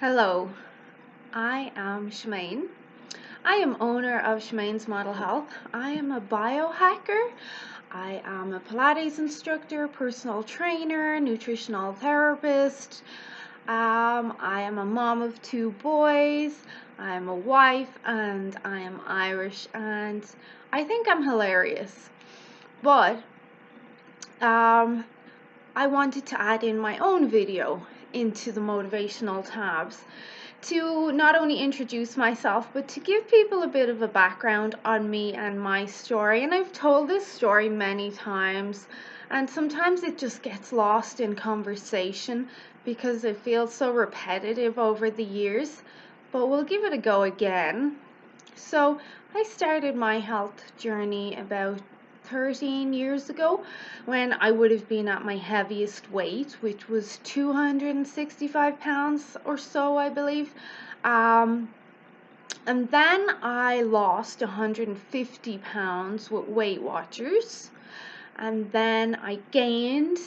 Hello, I am Chemaine. I am owner of Chemaines Model Health. I am a biohacker. I am a Pilates instructor, personal trainer, nutritional therapist. I am a mom of two boys. I am a wife and I am Irish and I think I'm hilarious. But um, I wanted to add in my own video into the motivational tabs to not only introduce myself but to give people a bit of a background on me and my story. And I've told this story many times, and sometimes it just gets lost in conversation because it feels so repetitive over the years, but we'll give it a go again. So I started my health journey about 13 years ago when I would have been at my heaviest weight, which was 265 pounds or so, I believe. Um, and then I lost 150 pounds with Weight Watchers. And then I gained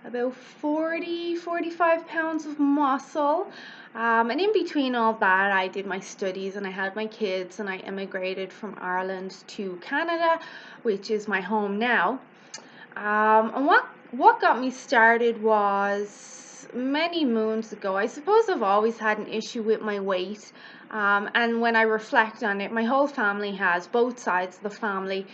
about 45 pounds of muscle. And in between all that, I did my studies and I had my kids and I immigrated from Ireland to Canada, which is my home now. And what got me started was many moons ago. I suppose I've always had an issue with my weight. And when I reflect on it, my whole family has, both sides of the family.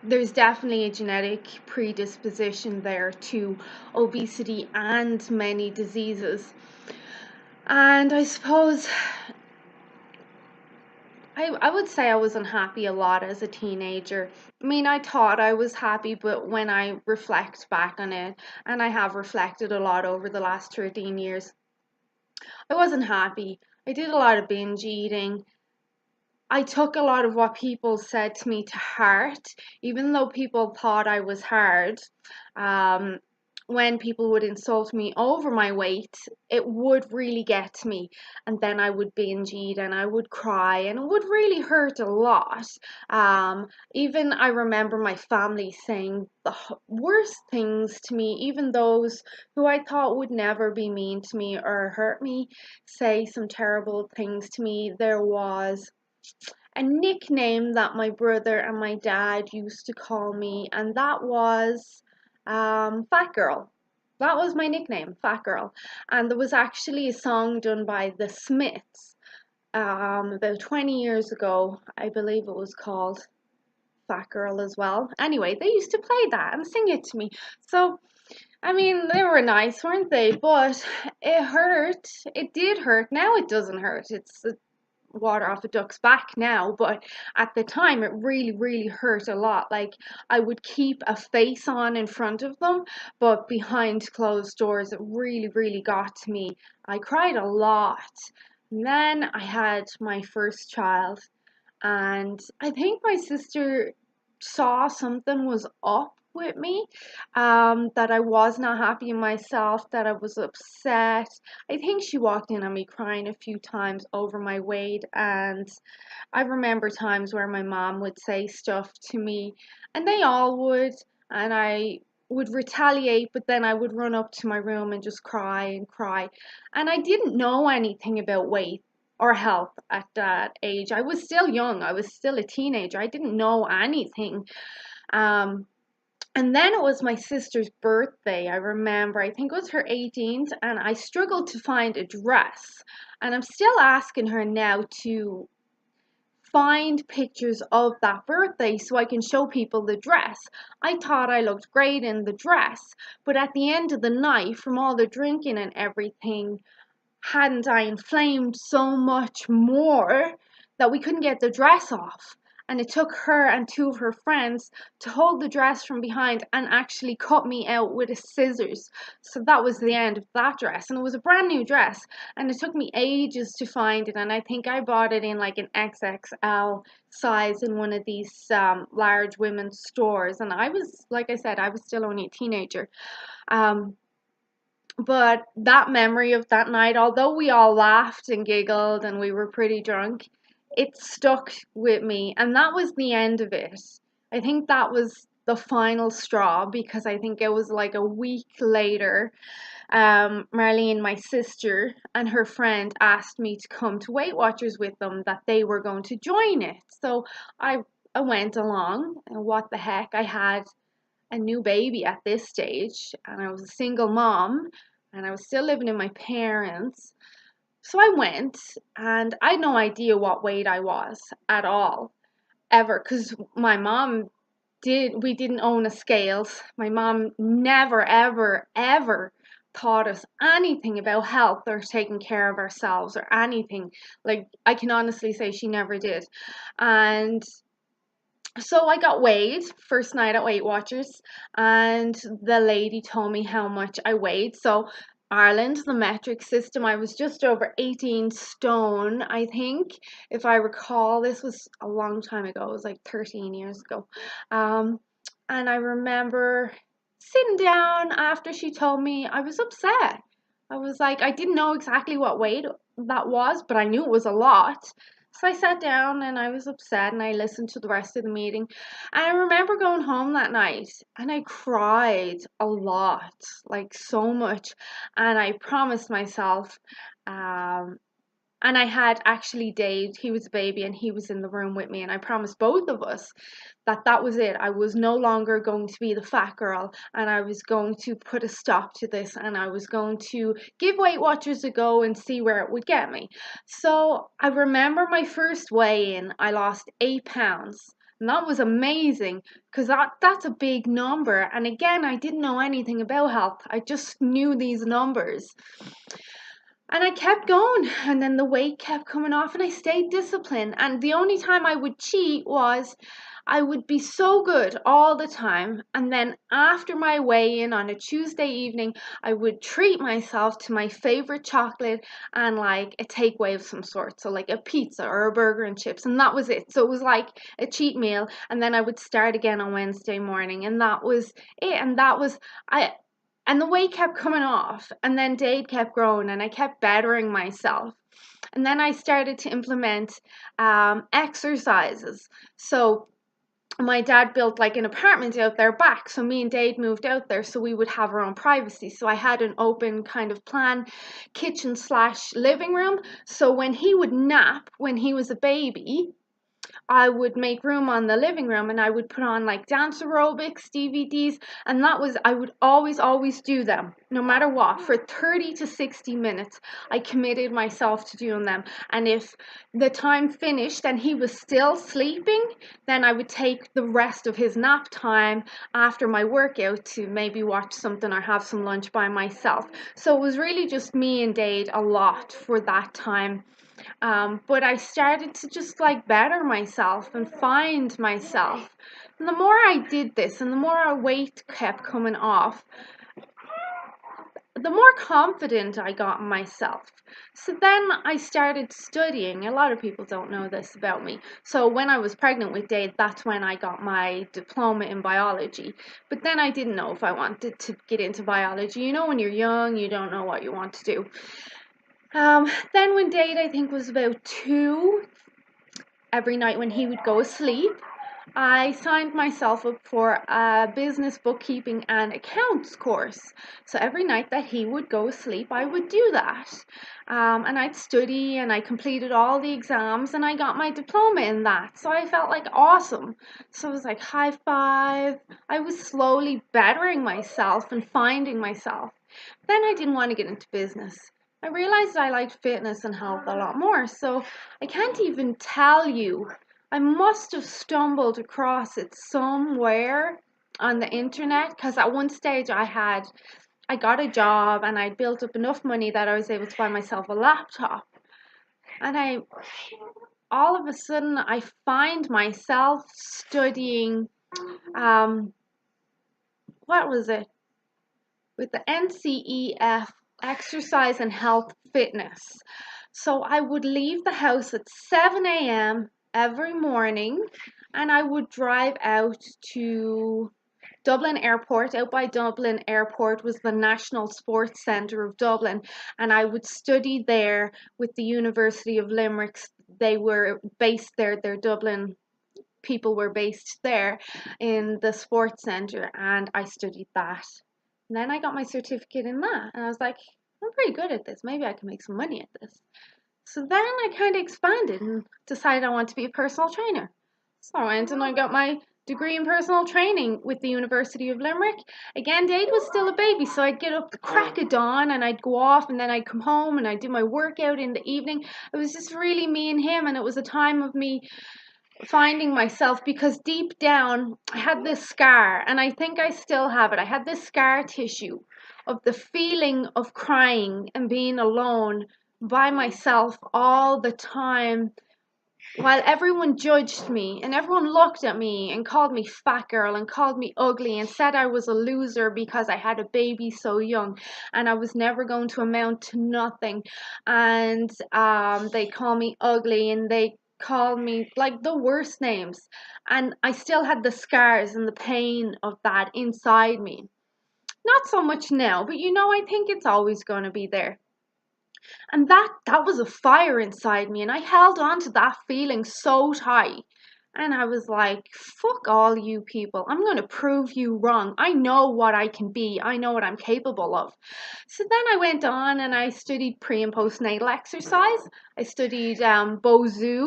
There's definitely a genetic predisposition there to obesity and many diseases. And I suppose I would say I was unhappy a lot as a teenager. I mean, I thought I was happy, but when I reflect back on it, and I have reflected a lot over the last 13 years, I wasn't happy. I did a lot of binge eating. I took a lot of what people said to me to heart, even though people thought I was hard. Um, when people would insult me over my weight, it would really get to me. And then I would binge eat and I would cry, and it would really hurt a lot. Even I remember my family saying the worst things to me, even those who I thought would never be mean to me or hurt me, say some terrible things to me. There was a nickname that my brother and my dad used to call me, and that was Fat Girl. That was my nickname, Fat Girl. And there was actually a song done by The Smiths about 20 years ago. I believe it was called Fat Girl as well. Anyway, they used to play that and sing it to me. So, I mean, they were nice, weren't they? But it hurt. It did hurt. Now it doesn't hurt. It's water off a duck's back now, but at the time it really hurt a lot. Like, I would keep a face on in front of them, but behind closed doors it really got to me. I cried a lot. And then I had my first child, and I think my sister saw something was up with me, that I was not happy in myself, that I was upset. I think she walked in on me crying a few times over my weight, and I remember times where my mom would say stuff to me, and they all would, and I would retaliate, but then I would run up to my room and just cry and cry. And I didn't know anything about weight or health at that age. I was still young. I was still a teenager. I didn't know anything. Um, and then it was my sister's birthday. I remember, I think it was her 18th, and I struggled to find a dress. And I'm still asking her now to find pictures of that birthday so I can show people the dress. I thought I looked great in the dress, but at the end of the night, from all the drinking and everything, hadn't I inflamed so much more that we couldn't get the dress off? And it took her and two of her friends to hold the dress from behind and actually cut me out with a scissors. So that was the end of that dress. And it was a brand new dress. And it took me ages to find it. And I think I bought it in like an XXL size in one of these large women's stores. And I was, like I said, I was still only a teenager. But that memory of that night, although we all laughed and giggled and we were pretty drunk, it stuck with me. And that was the end of it. I think that was the final straw, because I think it was like a week later. Marlene, my sister, and her friend asked me to come to Weight Watchers with them, that they were going to join it. So I, I went along, and what the heck, I had a new baby at this stage, and I was a single mom, and I was still living in my parents. So I went, and I had no idea what weight I was at all, ever, because my mom we didn't own a scales. My mom never, ever, ever taught us anything about health or taking care of ourselves or anything. Like, I can honestly say she never did. And so I got weighed first night at Weight Watchers, and the lady told me how much I weighed. So Ireland, the metric system, I was just over 18 stone, I think, if I recall. This was a long time ago. It was like 13 years ago. And I remember sitting down after she told me. I was upset. I was like, I didn't know exactly what weight that was, but I knew it was a lot. So I sat down and I was upset, and I listened to the rest of the meeting. And I remember going home that night and I cried a lot, like so much. And I promised myself, um, and I had actually Dave, he was a baby and he was in the room with me. And I promised both of us that that was it. I was no longer going to be the fat girl, and I was going to put a stop to this, and I was going to give Weight Watchers a go and see where it would get me. So I remember my first weigh in, I lost 8 pounds. And that was amazing, because that's a big number. And again, I didn't know anything about health. I just knew these numbers. And I kept going, and then the weight kept coming off, and I stayed disciplined. And the only time I would cheat was I would be so good all the time. And then after my weigh in on a Tuesday evening, I would treat myself to my favorite chocolate and like a takeaway of some sort. So, like a pizza or a burger and chips. And that was it. So, it was like a cheat meal. And then I would start again on Wednesday morning. And that was it. And that was, and the weight kept coming off, and then Dade kept growing, and I kept bettering myself. And then I started to implement exercises. So my dad built like an apartment out there back, so me and Dade moved out there so we would have our own privacy. So I had an open kind of plan kitchen slash living room. So when he would nap when he was a baby, I would make room on the living room, and I would put on like dance aerobics DVDs, and I would always do them no matter what for 30 to 60 minutes. I committed myself to doing them. And if the time finished and he was still sleeping, then I would take the rest of his nap time after my workout to maybe watch something or have some lunch by myself. So it was really just me and Dade a lot for that time. But I started to just like better myself and find myself. And the more I did this and the more our weight kept coming off, the more confident I got in myself. So then I started studying. A lot of people don't know this about me. So when I was pregnant with Dave, that's when I got my diploma in biology. But then I didn't know if I wanted to get into biology. You know, when you're young, you don't know what you want to do. Then when Dade, I think, was about 2, every night when he would go asleep, I signed myself up for a business bookkeeping and accounts course. So every night that he would go asleep, I would do that. And I'd study, and I completed all the exams, and I got my diploma in that. So I felt like awesome. So I was like, high five. I was slowly bettering myself and finding myself. Then I didn't want to get into business. I realized I liked fitness and health a lot more. So I can't even tell you. I must have stumbled across it somewhere on the internet, because at one stage I got a job and I built up enough money that I was able to buy myself a laptop. And all of a sudden I find myself studying, what was it? With the NCEF, exercise and health fitness. So I would leave the house at 7 a.m. every morning, and I would drive out to Dublin Airport. Out by Dublin Airport was the National Sports Centre of Dublin, and I would study there with the University of Limerick. They were based there, their Dublin people were based there in the sports centre, and I studied that And then I got my certificate in that, and I was like, I'm pretty good at this. Maybe I can make some money at this. So then I kind of expanded and decided I want to be a personal trainer. So I went and I got my degree in personal training with the University of Limerick. Again, Dade was still a baby, so I'd get up the crack of dawn and I'd go off, and then I'd come home and I'd do my workout in the evening. It was just really me and him, and it was a time of me finding myself, because deep down I had this scar, and I think I still have it. I had this scar tissue of the feeling of crying and being alone by myself all the time, while everyone judged me and everyone looked at me and called me fat girl and called me ugly and said I was a loser because I had a baby so young and I was never going to amount to nothing. And they call me ugly, and they called me like the worst names. And I still had the scars and the pain of that inside me. Not so much now, but I think it's always going to be there. And that was a fire inside me, and I held on to that feeling so tight. And I was like, fuck all you people. I'm going to prove you wrong. I know what I can be. I know what I'm capable of. So then I went on and I studied pre and postnatal exercise. I studied Bozu.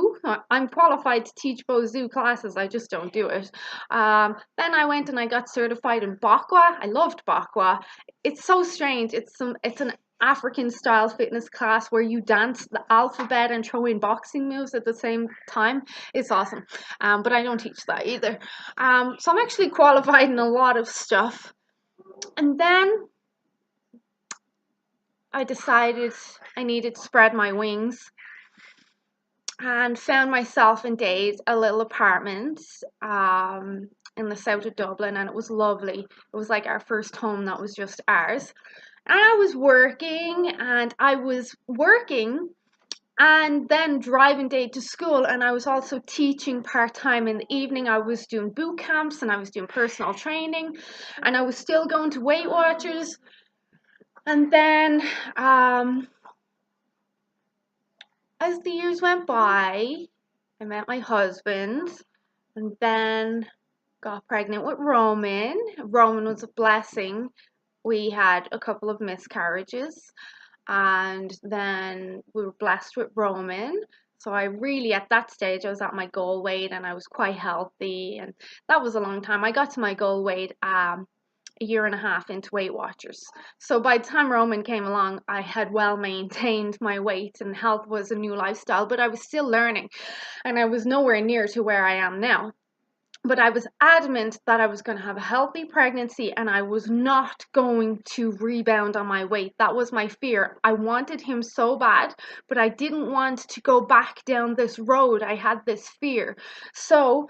I'm qualified to teach Bozu classes. I just don't do it. Then I went and I got certified in Bakwa. I loved Bakwa. It's so strange. It's an African style fitness class where you dance the alphabet and throw in boxing moves at the same time. It's awesome. But I don't teach that either. So I'm actually qualified in a lot of stuff. And then I decided I needed to spread my wings and found myself in Dade, a little apartment in the south of Dublin, and it was lovely. It was like our first home that was just ours. And I was working and then driving Dade to school, and I was also teaching part-time in the evening. I was doing boot camps and I was doing personal training, and I was still going to Weight Watchers. And then as the years went by, I met my husband, and then got pregnant with Roman. Roman was a blessing. We had a couple of miscarriages, and then we were blessed with Roman. So I really, at that stage, I was at my goal weight and I was quite healthy, and that was a long time. I got to my goal weight a year and a half into Weight Watchers. So by the time Roman came along, I had well maintained my weight, and health was a new lifestyle, but I was still learning, and I was nowhere near to where I am now. But I was adamant that I was going to have a healthy pregnancy and I was not going to rebound on my weight. That was my fear. I wanted him so bad, but I didn't want to go back down this road. I had this fear. So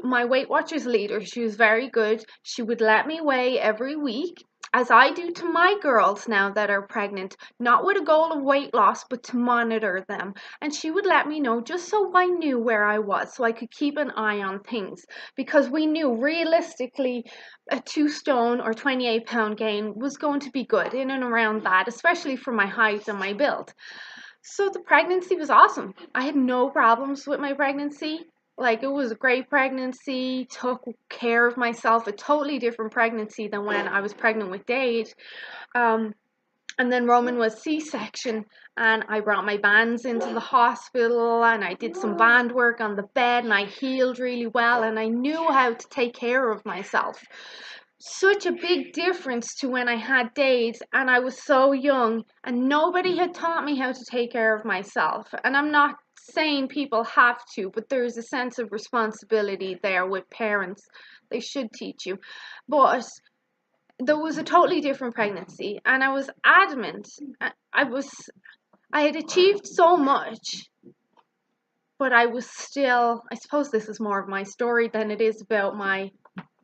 my Weight Watchers leader, she was very good. She would let me weigh every week, as I do to my girls now that are pregnant, not with a goal of weight loss, but to monitor them. And she would let me know just so I knew where I was, so I could keep an eye on things. Because we knew realistically a 2 stone or 28-pound gain was going to be good in and around that, especially for my height and my build. So the pregnancy was awesome. I had no problems with my pregnancy. Like, it was a great pregnancy, took care of myself, a totally different pregnancy than when I was pregnant with Dade. And then Roman was C-section, and I brought my bands into the hospital, and I did some band work on the bed, and I healed really well, and I knew how to take care of myself. Such a big difference to when I had Dade and I was so young and nobody had taught me how to take care of myself. And I'm not saying people have to, but there's a sense of responsibility there with parents. They should teach you. But there was a totally different pregnancy, and I was adamant. I had achieved so much, but I was still, I suppose this is more of my story than it is about my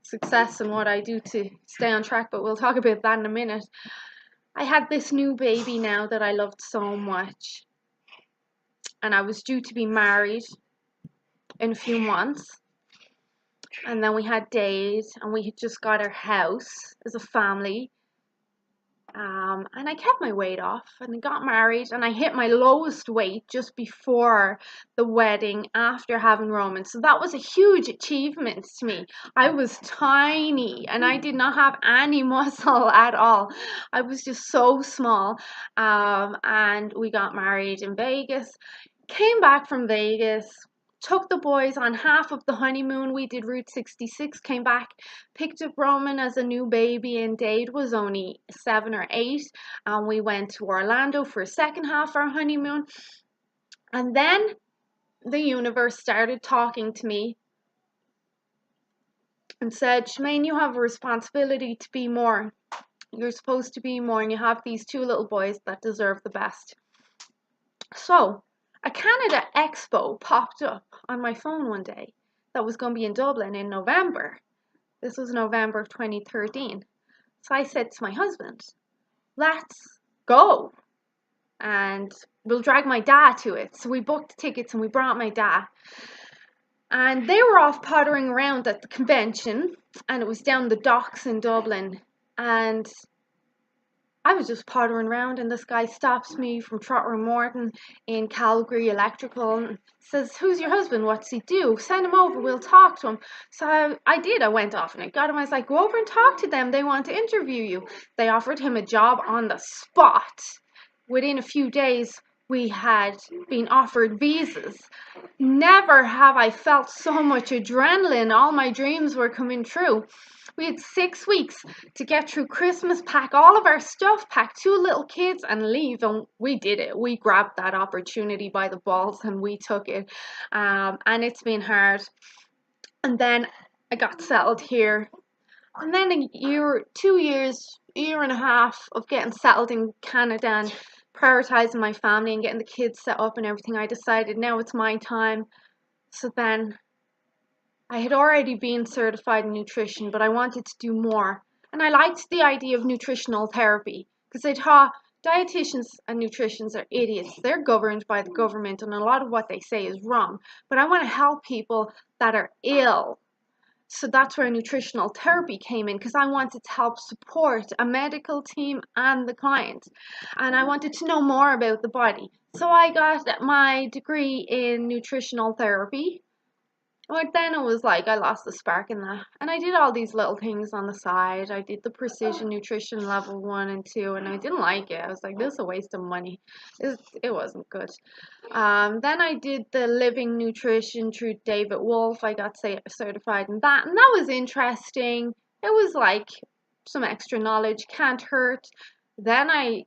success and what I do to stay on track, but we'll talk about that in a minute. I had this new baby now that I loved so much, and I was due to be married in a few months, and then we had Dade, and we had just got our house as a family, And I kept my weight off and I got married, and I hit my lowest weight just before the wedding after having Roman. So that was a huge achievement to me. I was tiny and I did not have any muscle at all. I was just so small. And we got married in Vegas, came back from Vegas, took the boys on half of the honeymoon. We did Route 66, came back, picked up Roman as a new baby, and Dade was only 7 or 8. And we went to Orlando for a second half of our honeymoon. And then the universe started talking to me and said, Chemaine, you have a responsibility to be more. You're supposed to be more, and you have these 2 little boys that deserve the best. So a Canada Expo popped up on my phone one day that was going to be in Dublin in November. This was November of 2013. So I said to my husband, let's go. And we'll drag my dad to it. So we booked tickets and we brought my dad. And they were off pottering around at the convention, and it was down the docks in Dublin. And I was just pottering around, and this guy stops me from Trotter and Morton in Calgary Electrical and says, who's your husband? What's he do? Send him over, we'll talk to him. So I did. I went off and I got him. I was like, go over and talk to them. They want to interview you. They offered him a job on the spot. Within a few days, we had been offered visas. Never have I felt so much adrenaline. All my dreams were coming true. We had 6 weeks to get through Christmas, pack all of our stuff, pack 2 little kids and leave. And we did it. We grabbed that opportunity by the balls and we took it. And it's been hard. And then I got settled here. And then a year, 2 years, year and a half of getting settled in Canada and prioritizing my family and getting the kids set up and everything, I decided now it's my time. So then I had already been certified in nutrition, but I wanted to do more. And I liked the idea of nutritional therapy because I thought dietitians and nutritionists are idiots. They're governed by the government and a lot of what they say is wrong. But I want to help people that are ill. So that's where nutritional therapy came in, because I wanted to help support a medical team and the client. And I wanted to know more about the body. So I got my degree in nutritional therapy. But then it was like I lost the spark in that. And I did all these little things on the side. I did the precision nutrition level 1 and 2, and I didn't like it. I was like, this is a waste of money. It wasn't good. Then I did the living nutrition through David Wolf. I got certified in that, and that was interesting. It was like some extra knowledge, can't hurt. Then I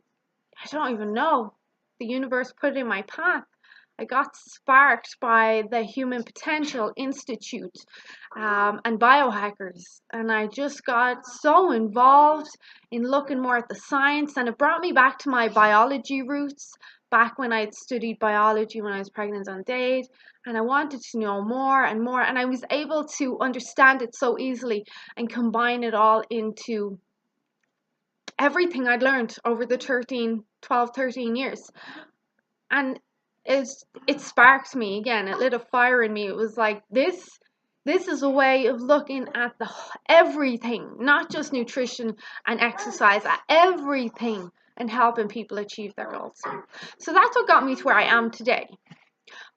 don't even know. The universe put it in my path. I got sparked by the Human Potential Institute and biohackers, and I just got so involved in looking more at the science, and it brought me back to my biology roots, back when I'd studied biology when I was pregnant on Dade, and I wanted to know more and more, and I was able to understand it so easily and combine it all into everything I'd learned over the 12, 13 years. And it sparked me again. It lit a fire in me. It was like this is a way of looking at everything, not just nutrition and exercise, at everything, and helping people achieve their goals. So that's what got me to where I am today.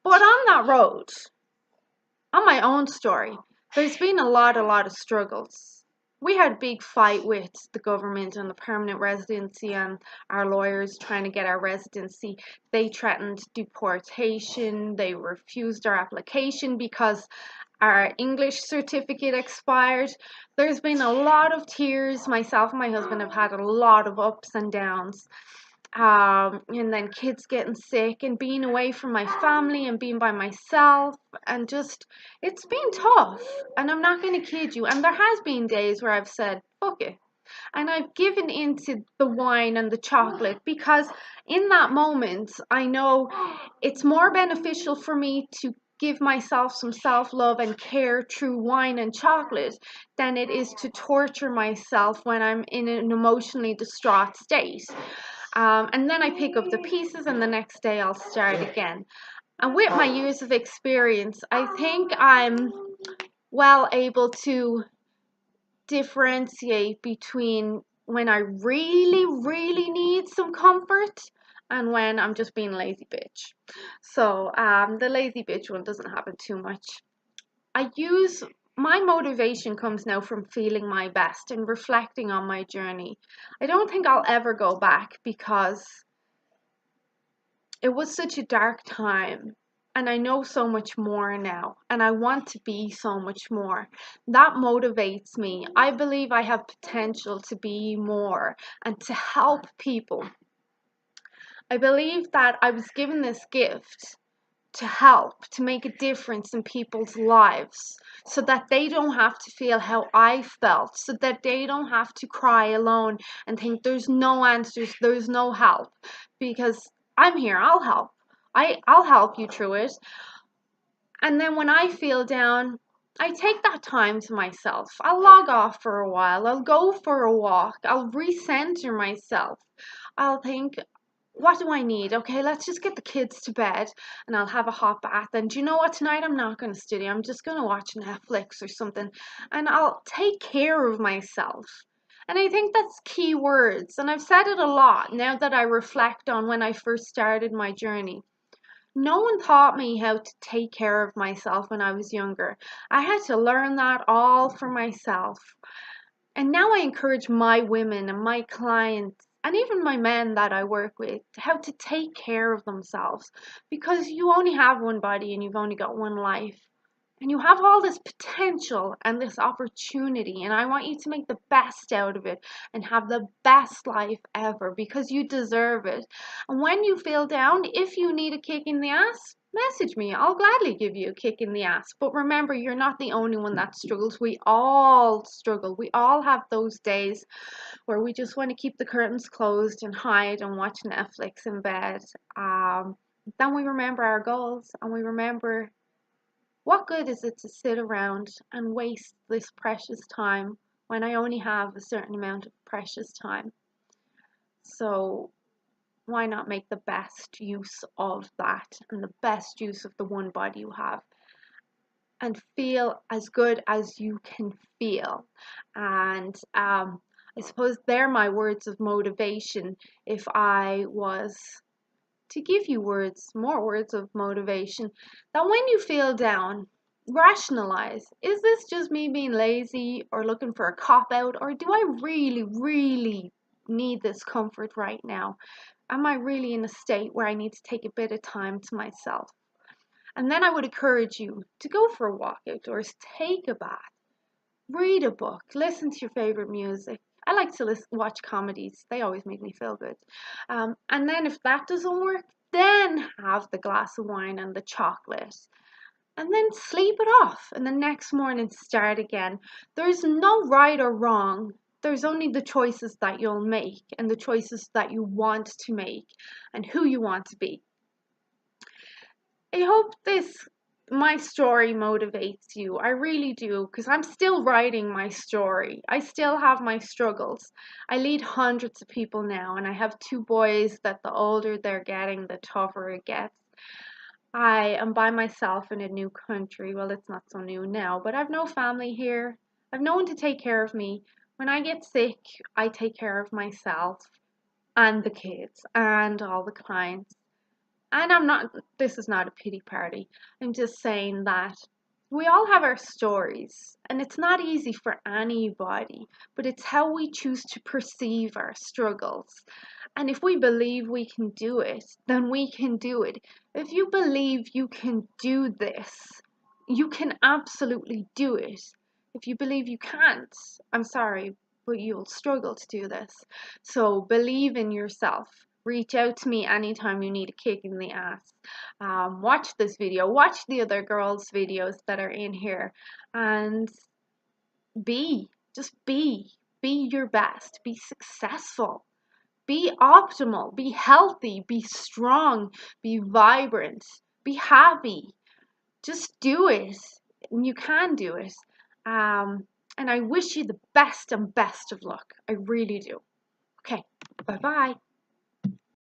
But on that road, on my own story, there's been a lot of struggles. We had a big fight with the government and the permanent residency and our lawyers trying to get our residency. They threatened deportation. They refused our application because our English certificate expired. There's been a lot of tears. Myself and my husband have had a lot of ups and downs. And then kids getting sick and being away from my family and being by myself, and just, it's been tough, and I'm not going to kid you. And there has been days where I've said, fuck it. And I've given into the wine and the chocolate, because in that moment, I know it's more beneficial for me to give myself some self-love and care through wine and chocolate than it is to torture myself when I'm in an emotionally distraught state. And then I pick up the pieces, and the next day I'll start again. And with my years of experience, I think I'm well able to differentiate between when I really comfort and when I'm just being a lazy bitch. So the lazy bitch one doesn't happen too much. My motivation comes now from feeling my best and reflecting on my journey. I don't think I'll ever go back because it was such a dark time, and I know so much more now, and I want to be so much more. That motivates me. I believe I have potential to be more and to help people. I believe that I was given this gift to help, to make a difference in people's lives so that they don't have to feel how I felt, so that they don't have to cry alone and think there's no answers, there's no help, because I'm here, I'll help. I'll help you through it. And then when I feel down, I take that time to myself. I'll log off for a while. I'll go for a walk. I'll recenter myself. I'll think, what do I need? Okay, let's just get the kids to bed and I'll have a hot bath. And do you know what? Tonight I'm not going to study. I'm just going to watch Netflix or something. And I'll take care of myself. And I think that's key words. And I've said it a lot now that I reflect on when I first started my journey. No one taught me how to take care of myself when I was younger. I had to learn that all for myself. And now I encourage my women and my clients and even my men that I work with how to take care of themselves, because you only have one body and you've only got one life. And you have all this potential and this opportunity, and I want you to make the best out of it and have the best life ever, because you deserve it. And when you feel down, if you need a kick in the ass, message me. I'll gladly give you a kick in the ass. But remember, you're not the only one that struggles. We all struggle. We all have those days where we just want to keep the curtains closed and hide and watch Netflix in bed. Then we remember our goals, and we remember, what good is it to sit around and waste this precious time when I only have a certain amount of precious time? So why not make the best use of that and the best use of the one body you have and feel as good as you can feel? And I suppose they're my words of motivation. If I was to give you more words of motivation, that when you feel down, rationalize. Is this just me being lazy or looking for a cop out, or do I really, really need this comfort right now? Am I really in a state where I need to take a bit of time to myself? And then I would encourage you to go for a walk outdoors, take a bath, read a book, listen to your favorite music. I like to watch comedies. They always make me feel good. And then if that doesn't work, then have the glass of wine and the chocolate. And then sleep it off. And the next morning start again. There's no right or wrong. There's only the choices that you'll make and the choices that you want to make and who you want to be. I hope my story motivates you. I really do, because I'm still writing my story. I still have my struggles. I lead hundreds of people now, and I have 2 boys that the older they're getting, the tougher it gets. I am by myself in a new country. Well, it's not so new now, but I've no family here. I've no one to take care of me. When I get sick, I take care of myself and the kids and all the clients. And this is not a pity party. I'm just saying that we all have our stories, and it's not easy for anybody, but it's how we choose to perceive our struggles. And if we believe we can do it, then we can do it. If you believe you can do this, you can absolutely do it. If you believe you can't, I'm sorry, but you'll struggle to do this. So believe in yourself. Reach out to me anytime you need a kick in the ass. Watch this video, watch the other girls' videos that are in here, and just be your best, be successful, be optimal, be healthy, be strong, be vibrant, be happy. Just do it, and you can do it. And I wish you the best and best of luck. I really do. Okay, bye-bye.